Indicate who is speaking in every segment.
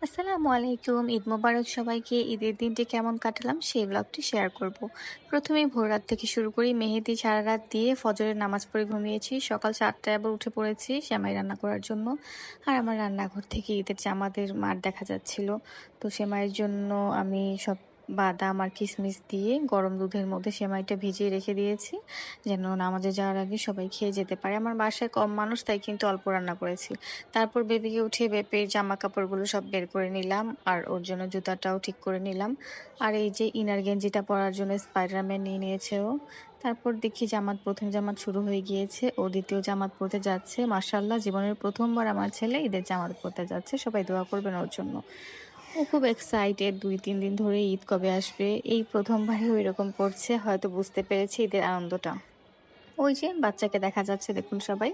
Speaker 1: আসসালামু আলাইকুম। ঈদ মোবারক সবাইকে। ঈদের দিনটি কেমন কাটালাম সেই ব্লগটি শেয়ার করব। প্রথমেই ভোর রাত থেকে শুরু করি। মেহেদি সারা রাত দিয়ে ফজরের নামাজ পড়ে ঘুমিয়েছি। সকাল ৭টায় আবার উঠে পড়েছি সেমাই রান্না করার জন্য। আর আমার রান্নাঘর থেকে ঈদের জামাতের মাঠ দেখা যাচ্ছিল। তো সেমাইয়ের জন্য আমি সব বাদাম আর কিশমিশ দিয়ে গরম দুধের মধ্যে সেমাইটা ভিজিয়ে রেখে দিয়েছি, যেন নামাজে যাওয়ার আগে সবাই খেয়ে যেতে পারে। আমার বাসায় কম মানুষ, তাই কিন্তু অল্প রান্না করেছি। তারপর বেবিকে উঠিয়ে বেবির জামা কাপড়গুলো সব বের করে নিলাম, আর ওর জন্য জুতাটাও ঠিক করে নিলাম। আর এই যে ইনার গেঞ্জিটা পরার জন্য স্পাইডারম্যান নিয়ে নিয়েছে ও। তারপর দেখি প্রথম জামাত শুরু হয়ে গিয়েছে, ও দ্বিতীয় জামাত পরতে যাচ্ছে। মাশাআল্লাহ, জীবনের প্রথমবার আমার ছেলে ঈদের জামাত পরতে যাচ্ছে। সবাই দোয়া করবেন ওর জন্য। ও খুব এক্সাইটেড, ২-৩ দিন ধরে ঈদ কবে আসবে এই প্রথমবারই ও এরকম করছে। হয়তো বুঝতে পেরেছে ঈদের আনন্দটা। ওই যে বাচ্চাকে দেখা যাচ্ছে, দেখুন সবাই।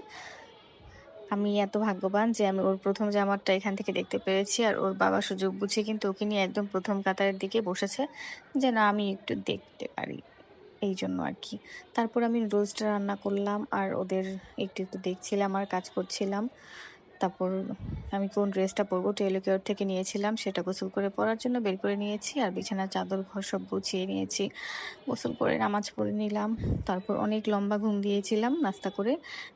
Speaker 1: আমি এত ভাগ্যবান যে আমি ওর প্রথম জামারটা এখান থেকে দেখতে পেরেছি, আর ওর বাবা সুযোগ বুঝে কিন্তু ওকে নিয়ে একদম প্রথম কাতারের দিকে বসেছে, যেন আমি একটু দেখতে পারি, এই জন্য আর কি। তারপর আমি রোস্টটা রান্না করলাম আর ওদের একটু একটু দেখছিলাম আর কাজ করছিলাম। তারপর আমি কোন ড্রেসটা পরবো টেইলর কেয়ার থেকে নিয়েছিলাম, সেটা গোসল করে পরার জন্য বের করে নিয়েছি, আর বিছানার চাদর ঘর সব গুছিয়ে নিয়েছি। গোসল করে নামাজ পড়ে নিলাম। তারপর অনেক লম্বা ঘুম দিয়েছিলাম নাস্তা করে।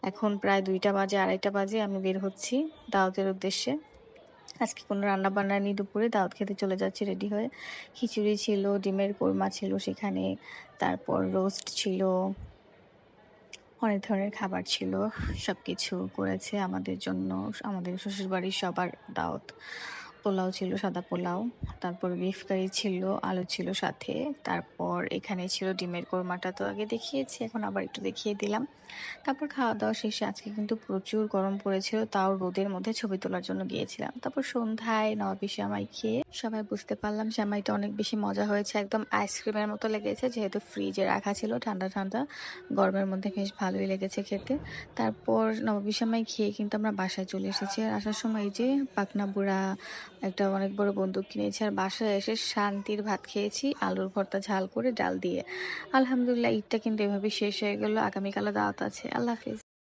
Speaker 1: এখন প্রায় ২টা বাজে, ২:৩০ বাজে, আমি বের হচ্ছি দাওয়াতের উদ্দেশ্যে। আজকে কোনো রান্না বান্না নেই, দুপুরে দাওয়াত খেতে চলে যাচ্ছি রেডি হয়ে। খিচুড়ি ছিল, ডিমের কোরমা ছিল সেখানে, তারপর রোস্ট ছিল, অনেক ধরনের খাবার ছিল। সবকিছু করেছে আমাদের জন্য, আমাদের শ্বশুরবাড়ির সবার দাওয়াত। পোলাও ছিল, সাদা পোলাও। তারপর বিফ কারি ছিল, আলু ছিল সাথে। তারপর এখানে ছিল ডিমের কোরমাটা, তো আগে দেখিয়েছি, এখন আবার একটু দেখিয়ে দিলাম। তারপর খাওয়া-দাওয়া শেষে আজকে কিন্তু প্রচুর গরম পড়েছিল, তাও রোদের মধ্যে ছবি তোলার জন্য গিয়েছিলাম। তারপর সন্ধ্যায় নবাবী সেমাই খেয়ে সবাই বুঝতে পারলাম সেমাইটা অনেক বেশি মজা হয়েছে, একদম আইসক্রিমের মতো লেগেছে, যেহেতু ফ্রিজে রাখা ছিল ঠান্ডা ঠান্ডা। গরমের মধ্যে বেশ ভালোই লেগেছে খেতে। তারপর নবাবী সেমাই খেয়ে কিন্তু আমরা বাসায় চলে এসেছি। আর আসার সময় এই যে পাকনা বুড়া একটা অনেক বড় বন্দুক কিনেছি, আর বাসায় এসে শান্তির ভাত খেয়েছি আলুর ভর্তা ঝাল করে ডাল দিয়ে। আলহামদুলিল্লাহ, ঈদটা কিন্তু এভাবে শেষ হয়ে গেল। আগামীকালও দাওয়াত আছে। আল্লাহ হাফিজ।